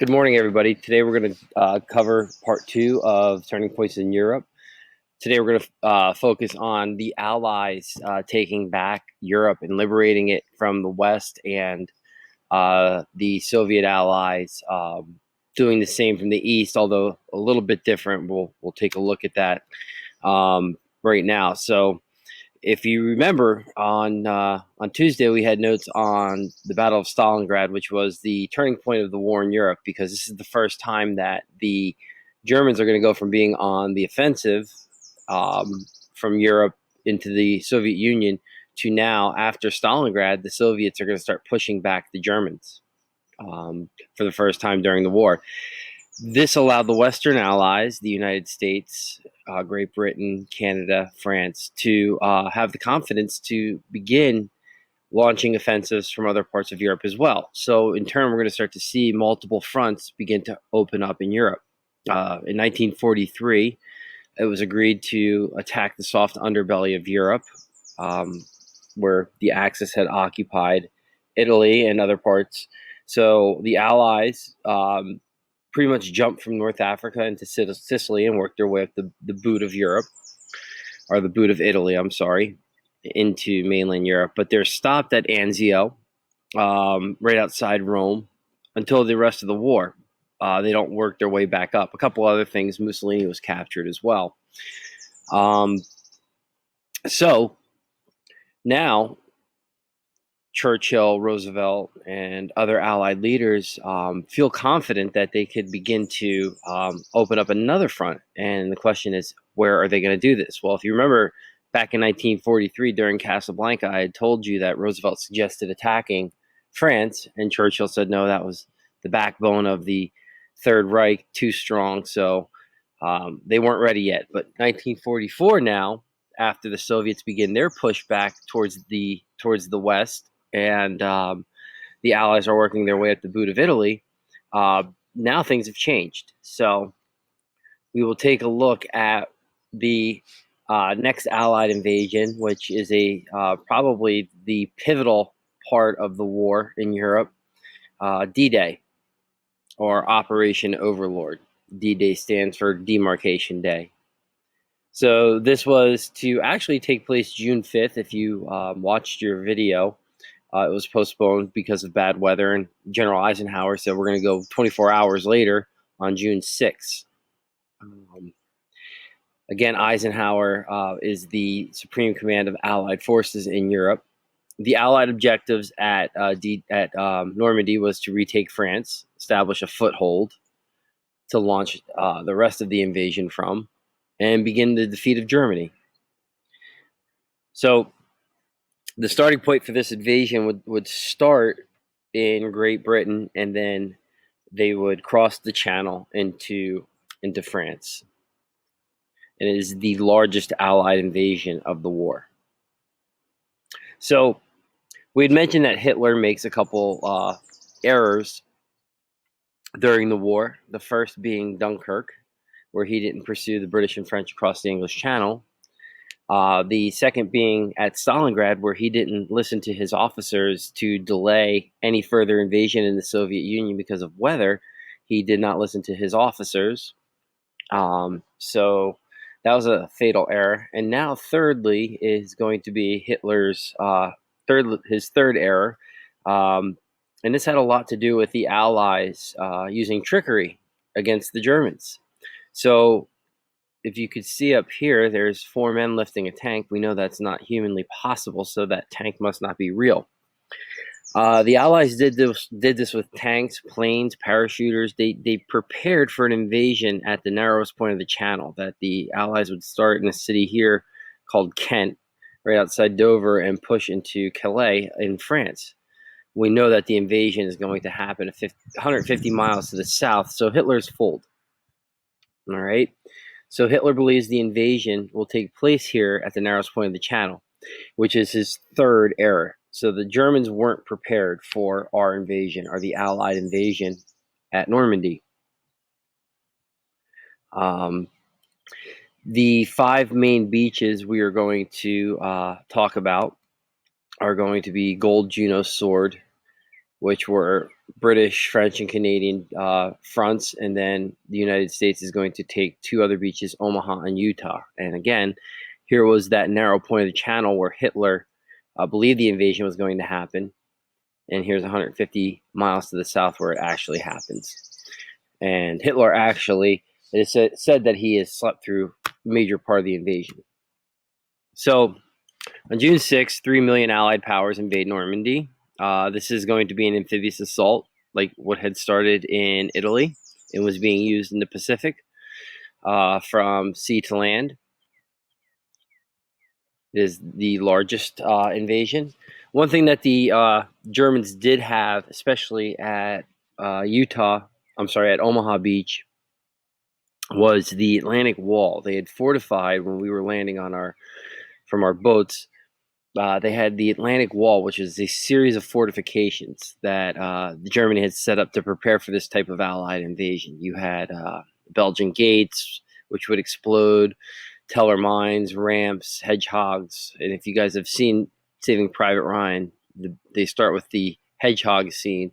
Good morning, everybody. Today we're going to cover part two of Turning Points in Europe. Today we're going to focus on the Allies taking back Europe and liberating it from the West, and the Soviet Allies doing the same from the East, although a little bit different. We'll take a look at that right now. So, if you remember, on Tuesday we had notes on the Battle of Stalingrad, which was the turning point of the war in Europe, because this is the first time that the Germans are going to go from being on the offensive from Europe into the Soviet Union to now, after Stalingrad, the Soviets are going to start pushing back the Germans for the first time during the war. This allowed the Western Allies, the United States, Great Britain, Canada, France, to have the confidence to begin launching offensives from other parts of Europe as well. So in turn, we're going to start to see multiple fronts begin to open up in Europe. In 1943, it was agreed to attack the soft underbelly of Europe, where the Axis had occupied Italy and other parts. So the Allies pretty much jumped from North Africa into Sicily and worked their way up the boot of Europe, or the boot of Italy, I'm sorry, into mainland Europe. But they're stopped at Anzio, right outside Rome, until the rest of the war. They don't work their way back up. A couple other things, Mussolini was captured as well. So now Churchill, Roosevelt, and other Allied leaders feel confident that they could begin to open up another front. And the question is, where are they going to do this? Well, if you remember, back in 1943, during Casablanca, I had told you that Roosevelt suggested attacking France, and Churchill said, no, that was the backbone of the Third Reich, too strong. So they weren't ready yet. But 1944 now, after the Soviets begin their pushback towards the West, and the Allies are working their way up the boot of Italy, now things have changed. So we will take a look at the next Allied invasion, which is probably the pivotal part of the war in Europe, D-Day, or Operation Overlord. D-Day stands for Demarcation Day. So this was to actually take place June 5th. If you watched your video, it was postponed because of bad weather, and General Eisenhower said we're going to go 24 hours later on June 6th. Again, Eisenhower is the supreme command of Allied forces in Europe. The Allied objectives at Normandy was to retake France, establish a foothold to launch the rest of the invasion from, and begin the defeat of Germany. So the starting point for this invasion would start in Great Britain, and then they would cross the Channel into France. And it is the largest Allied invasion of the war. So we had mentioned that Hitler makes a couple errors during the war. The first being Dunkirk, where he didn't pursue the British and French across the English Channel. The second being at Stalingrad, where he didn't listen to his officers to delay any further invasion in the Soviet Union because of weather. He did not listen to his officers. So that was a fatal error. And now, thirdly, is going to be Hitler's third error. And this had a lot to do with the Allies using trickery against the Germans. So if you could see up here, there's 4 men lifting a tank. We know that's not humanly possible, so that tank must not be real. The Allies did this with tanks, planes, parachuters. They prepared for an invasion at the narrowest point of the Channel, that the Allies would start in a city here called Kent, right outside Dover, and push into Calais in France. We know that the invasion is going to happen 150 miles to the south, so Hitler's fooled. All right? So Hitler believes the invasion will take place here at the narrowest point of the Channel, which is his third error. So the Germans weren't prepared for our invasion, or the Allied invasion at Normandy. The 5 main beaches we are going to talk about are going to be Gold Juno Sword, which were British, French, and Canadian fronts, and then the United States is going to take two other beaches, Omaha and Utah. And again, here was that narrow point of the channel where Hitler believed the invasion was going to happen. And here's 150 miles to the south where it actually happens. And Hitler actually, it is said that he has slept through a major part of the invasion. So on June 6th, 3 million Allied powers invade Normandy. This is going to be an amphibious assault, like what had started in Italy. It was being used in the Pacific from sea to land. It is the largest invasion. One thing that the Germans did have, especially at at Omaha Beach, was the Atlantic Wall. They had fortified when we were landing from our boats. They had the Atlantic Wall, which is a series of fortifications that Germany had set up to prepare for this type of Allied invasion. You had Belgian gates, which would explode, Teller mines, ramps, hedgehogs. And if you guys have seen Saving Private Ryan, they start with the hedgehog scene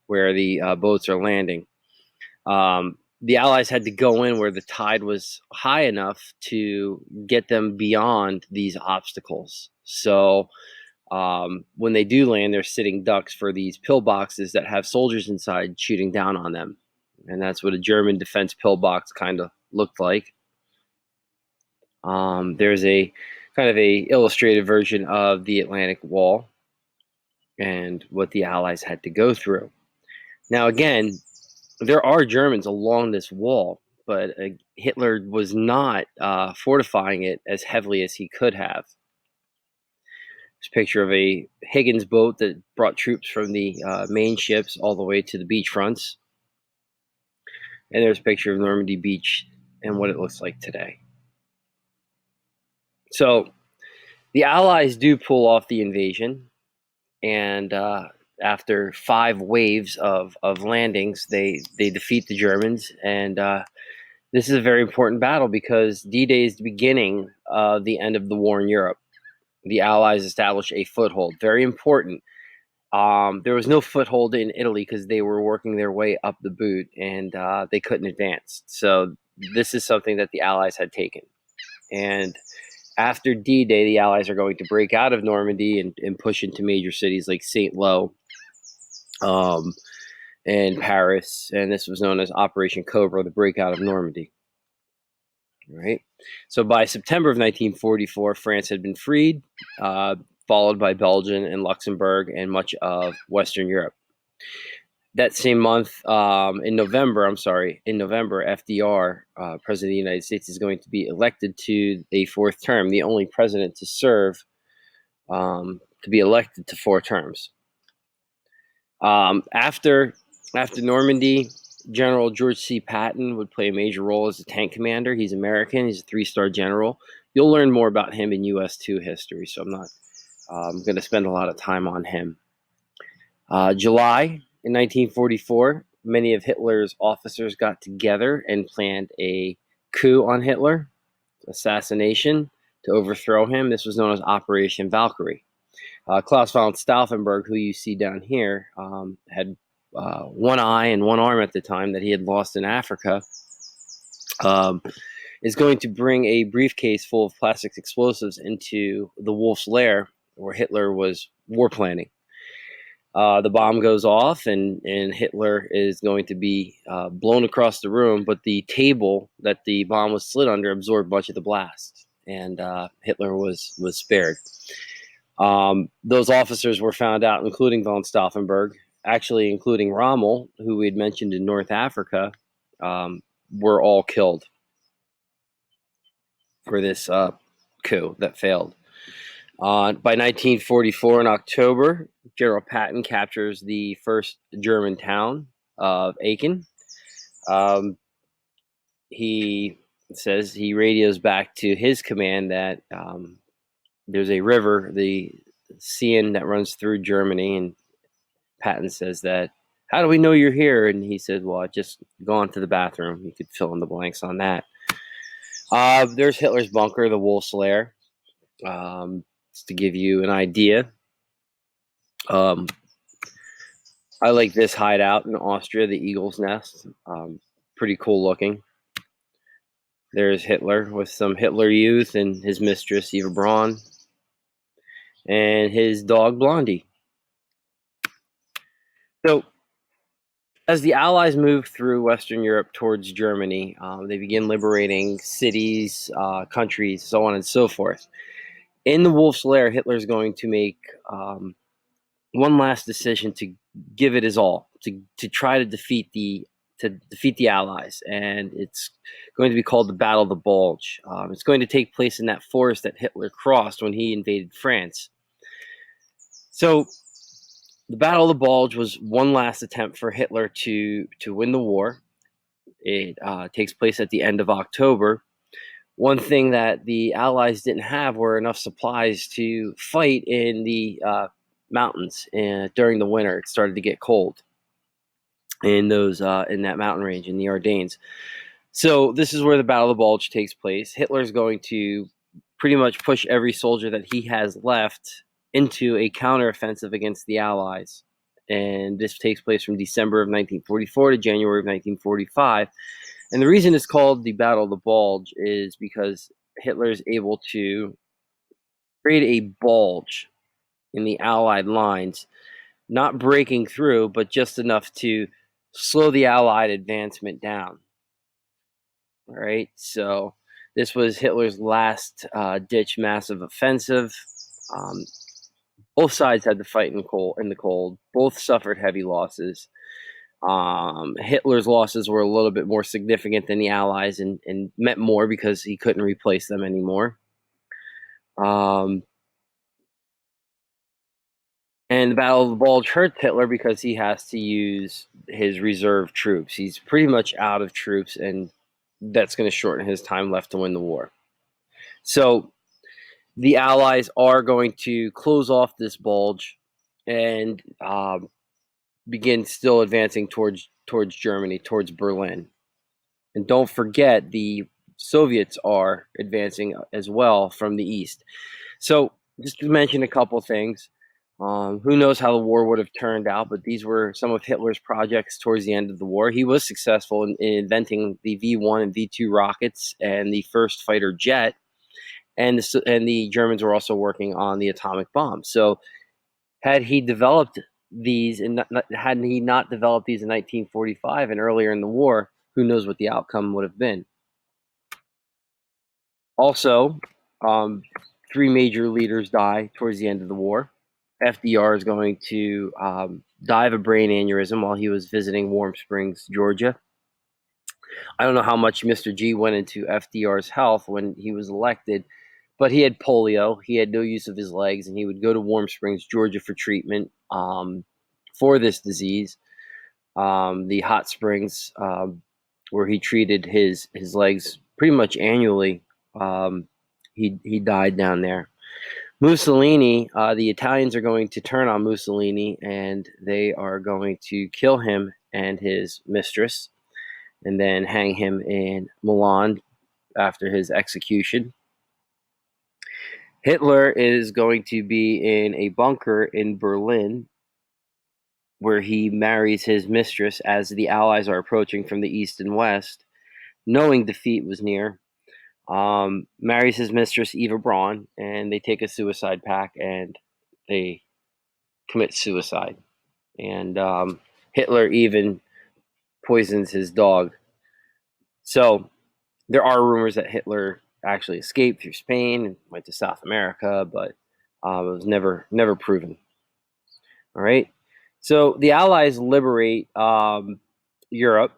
where the boats are landing. The Allies had to go in where the tide was high enough to get them beyond these obstacles. So when they do land, they're sitting ducks for these pillboxes that have soldiers inside shooting down on them. And that's what a German defense pillbox kind of looked like. There's a kind of a illustrated version of the Atlantic Wall and what the Allies had to go through. Now, again, there are Germans along this wall, but Hitler was not fortifying it as heavily as he could have. There's a picture of a Higgins boat that brought troops from the main ships all the way to the beach fronts. And there's a picture of Normandy Beach and what it looks like today. So the Allies do pull off the invasion, and after 5 waves of landings, they defeat the Germans. And this is a very important battle because D-Day is the beginning of the end of the war in Europe. The Allies establish a foothold. Very important. There was no foothold in Italy because they were working their way up the boot and they couldn't advance. So this is something that the Allies had taken. And after D-Day, the Allies are going to break out of Normandy and push into major cities like St. Lo and Paris. And this was known as Operation Cobra, the breakout of Normandy. Right. So by September of 1944, France had been freed, followed by Belgium and Luxembourg and much of Western Europe. That same month, in November, FDR, President of the United States, is going to be elected to a 4th term, the only president to serve, to be elected to 4 terms. After Normandy, General George C. Patton would play a major role as a tank commander. He's American. He's a 3-star general. You'll learn more about him in US 2 history, so I'm not going to spend a lot of time on him. July in 1944, many of Hitler's officers got together and planned a coup on Hitler, assassination, to overthrow him. This was known as Operation Valkyrie. Claus von Stauffenberg, who you see down here, had one eye and one arm at the time that he had lost in Africa, is going to bring a briefcase full of plastic explosives into the Wolf's Lair, where Hitler was war planning. The bomb goes off, and Hitler is going to be blown across the room, but the table that the bomb was slid under absorbed much of the blast, and Hitler was spared. Those officers were found out, including von Stauffenberg, actually including Rommel, who we had mentioned in North Africa, were all killed for this coup that failed. By 1944, in October, General Patton captures the first German town of Aachen. He says he radios back to his command that there's a river, the Seine, that runs through Germany, and Patton says that, "How do we know you're here?" And he said, "Well, I just gone to the bathroom." You could fill in the blanks on that. There's Hitler's bunker, the Wolf's Lair. Just to give you an idea, I like this hideout in Austria, the Eagle's Nest. Pretty cool looking. There's Hitler with some Hitler Youth and his mistress, Eva Braun, and his dog, Blondie. So, as the Allies move through Western Europe towards Germany, they begin liberating cities, countries, so on and so forth. In the Wolf's Lair, Hitler's going to make one last decision to give it his all to try to defeat the Allies, and it's going to be called the Battle of the Bulge. It's going to take place in that forest that Hitler crossed when he invaded France. So the Battle of the Bulge was one last attempt for Hitler to win the war. It takes place at the end of October. One thing that the Allies didn't have were enough supplies to fight in the mountains during the winter. It started to get cold in that mountain range in the Ardennes. So this is where the Battle of the Bulge takes place. Hitler's going to pretty much push every soldier that he has left into a counteroffensive against the Allies. And this takes place from December of 1944 to January of 1945. And the reason it's called the Battle of the Bulge is because Hitler is able to create a bulge in the Allied lines, not breaking through, but just enough to slow the Allied advancement down. All right, so this was Hitler's last ditch massive offensive. Both sides had to fight in the cold. Both suffered heavy losses. Hitler's losses were a little bit more significant than the Allies and meant more because he couldn't replace them anymore. And the Battle of the Bulge hurts Hitler because he has to use his reserve troops. He's pretty much out of troops, and that's going to shorten his time left to win the war. So the Allies are going to close off this bulge and begin still advancing towards Germany, towards Berlin. And don't forget, the Soviets are advancing as well from the east. So just to mention a couple things, who knows how the war would have turned out, but these were some of Hitler's projects towards the end of the war. He was successful in inventing the V-1 and V-2 rockets and the first fighter jet, and the Germans were also working on the atomic bomb. So had he developed these, and had he not developed these in 1945 and earlier in the war, who knows what the outcome would have been. Also, three major leaders die towards the end of the war. FDR is going to die of a brain aneurysm while he was visiting Warm Springs, Georgia. I don't know how much Mr. G went into FDR's health when he was elected, but he had polio. He had no use of his legs, and he would go to Warm Springs, Georgia for treatment for this disease. The hot springs where he treated his legs pretty much annually. He died down there. Mussolini, the Italians are going to turn on Mussolini, and they are going to kill him and his mistress, and then hang him in Milan after his execution. Hitler is going to be in a bunker in Berlin where he marries his mistress as the Allies are approaching from the east and west, knowing defeat was near. Marries his mistress, Eva Braun, and they take a suicide pact and they commit suicide. And Hitler even poisons his dog. So there are rumors that Hitler actually escaped through Spain and went to South America, but it was never proven. All right. So the Allies liberate Europe.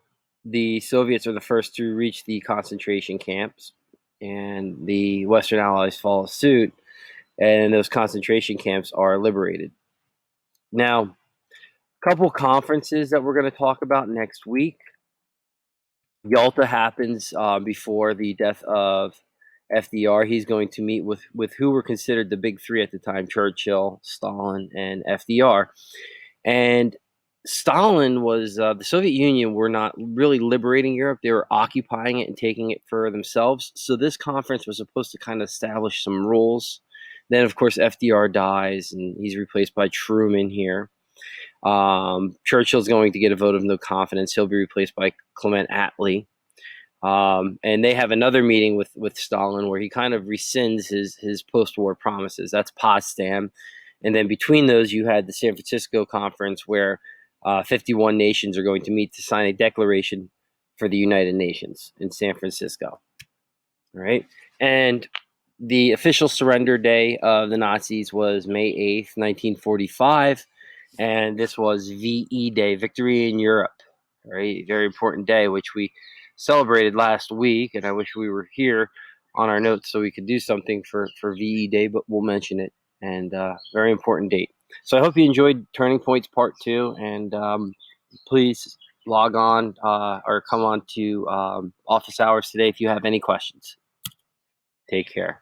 The Soviets are the first to reach the concentration camps, and the Western Allies follow suit, and those concentration camps are liberated. Now, a couple conferences that we're going to talk about next week. Yalta happens before the death of FDR. He's going to meet with who were considered the big three at the time: Churchill, Stalin, and FDR. And Stalin was the Soviet Union were not really liberating Europe; they were occupying it and taking it for themselves. So this conference was supposed to kind of establish some rules. Then, of course, FDR dies, and he's replaced by Truman here. Churchill's going to get a vote of no confidence. He'll be replaced by Clement Attlee. And they have another meeting with Stalin where he kind of rescinds his post-war promises. That's Potsdam. And then between those, you had the San Francisco conference where 51 nations are going to meet to sign a declaration for the United Nations in San Francisco. All right. And the official surrender day of the Nazis was May 8th, 1945. And this was VE Day, Victory in Europe. All right. Very important day, which we celebrated last week. And I wish we were here on our notes so we could do something for VE Day, but we'll mention it. And very important date. So I hope you enjoyed Turning Points Part 2. And please log on or come on to office hours today if you have any questions. Take care.